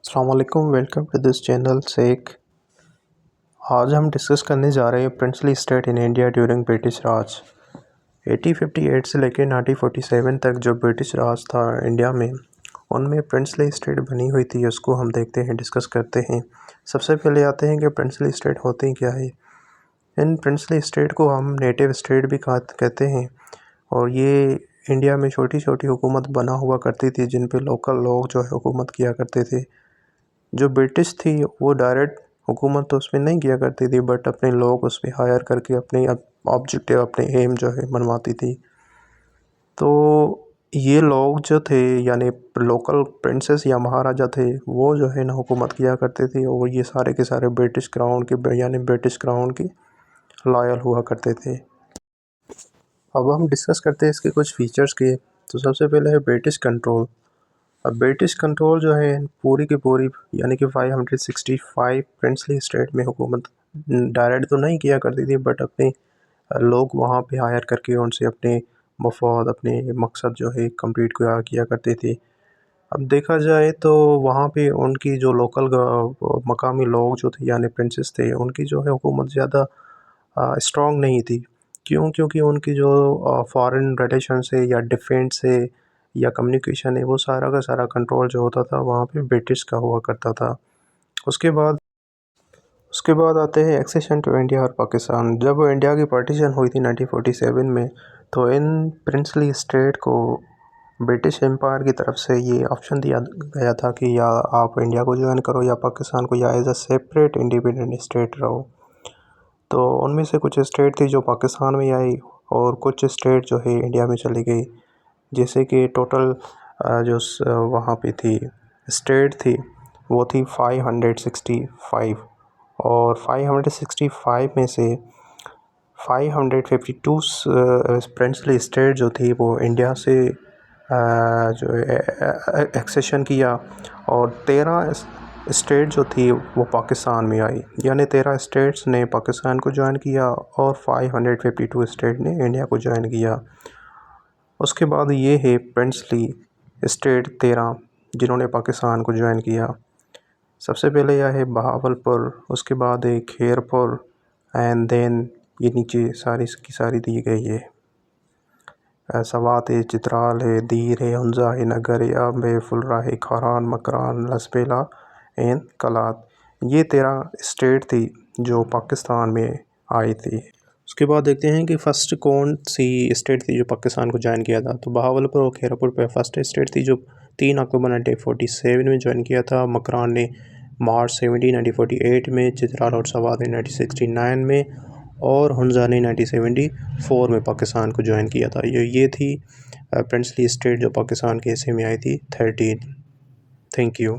अस्सलाम वालेकुम, welcome to this channel Sheikh. आज हम डिस्कस करने जा रहे हैं princely state in India during British Raj. 1858 से लेकर 1947 तक जो ब्रिटिश राज था इंडिया में, उनमें प्रिंसली स्टेट बनी हुई थी। उसको हम देखते हैं, डिस्कस करते हैं। सबसे पहले आते हैं कि प्रिंसली स्टेट होती क्या है। इन प्रिंसली स्टेट को हम नेटिव स्टेट भी कहते हैं, और ये इंडिया में छोटी छोटी हुकूमत बना हुआ करती थी, जिन पे लोकल लोग जो है हुकूमत किया करते थे। जो ब्रिटिश थी वो डायरेक्ट हुकूमत तो उसमें नहीं किया करती थी, बट अपने लोग उस पर हायर करके अपने ऑब्जेक्टिव, अपने एम जो है मनवाती थी। तो ये लोग जो थे, यानी लोकल प्रिंसेस या महाराजा थे, वो जो है ना हुकूमत किया करते थे, और ये सारे के सारे ब्रिटिश क्राउन के, यानी ब्रिटिश क्राउन की लॉयल हुआ करते थे। अब हम डिस्कस करते हैं इसके कुछ फीचर्स के। तो सबसे पहले है ब्रिटिश कंट्रोल। अब ब्रिटिश कंट्रोल जो है पूरी की पूरी, यानी कि 565 प्रिंसली स्टेट में हुकूमत डायरेक्ट तो नहीं किया करती थी, बट अपने लोग वहाँ पे हायर करके उनसे अपने मफाद, अपने मकसद जो है कंप्लीट किया करते थे। अब देखा जाए तो वहाँ पे उनकी जो लोकल मकामी लोग जो थे, यानी प्रिंसेस थे, उनकी जो है हुकूमत ज़्यादा स्ट्रॉन्ग नहीं थी। क्योंकि उनकी जो फॉरेन रिलेशन से या डिफेंस से या कम्युनिकेशन है, वो सारा का सारा कंट्रोल जो होता था वहाँ पे ब्रिटिश का हुआ करता था। उसके बाद उसके बाद आते हैं एक्सेशन टू इंडिया और पाकिस्तान। जब इंडिया की पार्टीशन हुई थी 1947 में, तो इन प्रिंसली स्टेट को ब्रिटिश एम्पायर की तरफ से ये ऑप्शन दिया गया था कि या आप इंडिया को ज्वाइन करो या पाकिस्तान को, या as a separate independent state रहो। तो उनमें से कुछ स्टेट थी जो पाकिस्तान में आई, और कुछ स्टेट जो है इंडिया में चली गई। जैसे कि टोटल जो वहाँ पे थी स्टेट थी, वो थी 565, और 565 में से 552 प्रिंसली स्टेट जो थी वो इंडिया से जो एक्सेशन किया, और 13 स्टेट जो थी वो पाकिस्तान में आई। यानी 13 स्टेट्स ने पाकिस्तान को ज्वाइन किया, और 552 स्टेट ने इंडिया को ज्वाइन किया। उसके बाद ये है प्रिंसली स्टेट 13 जिन्होंने पाकिस्तान को ज्वाइन किया। सबसे पहले यह है बहावलपुर, उसके बाद है खैरपुर, एंड देन ये नीचे सारी की सारी दी गई है। सवात है, चित्राल है, दीर है, हुंजा है, नगर है, अम्ब है, फुलरा है, खारान, मकरान, लसबेला एंड कलात। ये 13 स्टेट थी जो पाकिस्तान में आई थी। उसके बाद देखते हैं कि फ़र्स्ट कौन सी स्टेट थी जो पाकिस्तान को ज्वाइन किया था। तो बहावलपुर और खैरपुर पे फर्स्ट स्टेट थी जो 3 अक्टूबर 1947 में ज्वाइन किया था। मकरान ने मार्च 17 1948 में, चित्राल और सवात ने 1969 में, और हुंजा ने 1974 में पाकिस्तान को ज्वाइन किया था। ये थी प्रिंसली स्टेट जो पाकिस्तान के हिस्से में आई थी 13। Thank you.